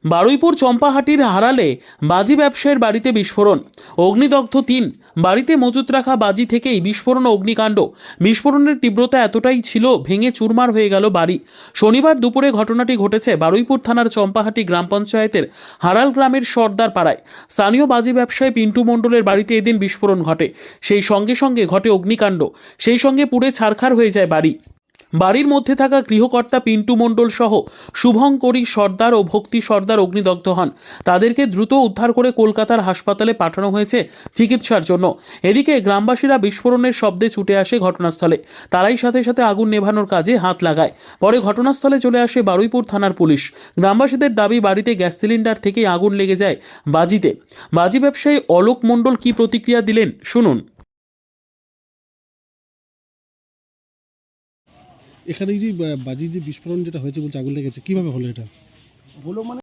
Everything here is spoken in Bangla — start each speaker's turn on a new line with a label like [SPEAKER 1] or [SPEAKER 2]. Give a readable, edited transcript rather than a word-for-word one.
[SPEAKER 1] বারুইপুর চম্পাহাটির হারালে বাজি ব্যবসায়ীর বাড়িতে বিস্ফোরণ, অগ্নিদগ্ধ ৩। বাড়িতে মজুত রাখা বাজি থেকেই বিস্ফোরণ ও অগ্নিকাণ্ড। বিস্ফোরণের তীব্রতা এতটাই ছিল ভেঙে চুরমার হয়ে গেল বাড়ি। শনিবার দুপুরে ঘটনাটি ঘটেছে বারুইপুর থানার চম্পাহাটি গ্রাম পঞ্চায়েতের হারাল গ্রামের সর্দার পাড়ায়। স্থানীয় বাজি ব্যবসায়ী পিন্টু মণ্ডলের বাড়িতে এদিন বিস্ফোরণ ঘটে। সেই সঙ্গে সঙ্গে ঘটে অগ্নিকাণ্ড। সেই সঙ্গে পুড়ে ছারখার হয়ে যায় বাড়ি। বাড়ির মধ্যে থাকা গৃহকর্তা পিন্টু মণ্ডল সহ শুভঙ্করী সর্দার ও ভক্তি সর্দার অগ্নিদগ্ধ হন। তাদেরকে দ্রুত উদ্ধার করে কলকাতার হাসপাতালে পাঠানো হয়েছে চিকিৎসার জন্য। এদিকে গ্রামবাসীরা বিস্ফোরণের শব্দে ছুটে আসে ঘটনাস্থলে। তারাই সাথে সাথে আগুন নেভানোর কাজে হাত লাগায়। পরে ঘটনাস্থলে চলে আসে বারুইপুর থানার পুলিশ। গ্রামবাসীদের দাবি, বাড়িতে গ্যাস সিলিন্ডার থেকেই আগুন লেগে যায় বাজিতে। বাজি ব্যবসায়ী অলোক মণ্ডল কী প্রতিক্রিয়া দিলেন শুনুন।
[SPEAKER 2] এখানে যে বাজির যে বিস্ফোরণ যেটা হয়েছে বলছে আগুন লেগেছে, কিভাবে হলো এটা?
[SPEAKER 3] হলো মানে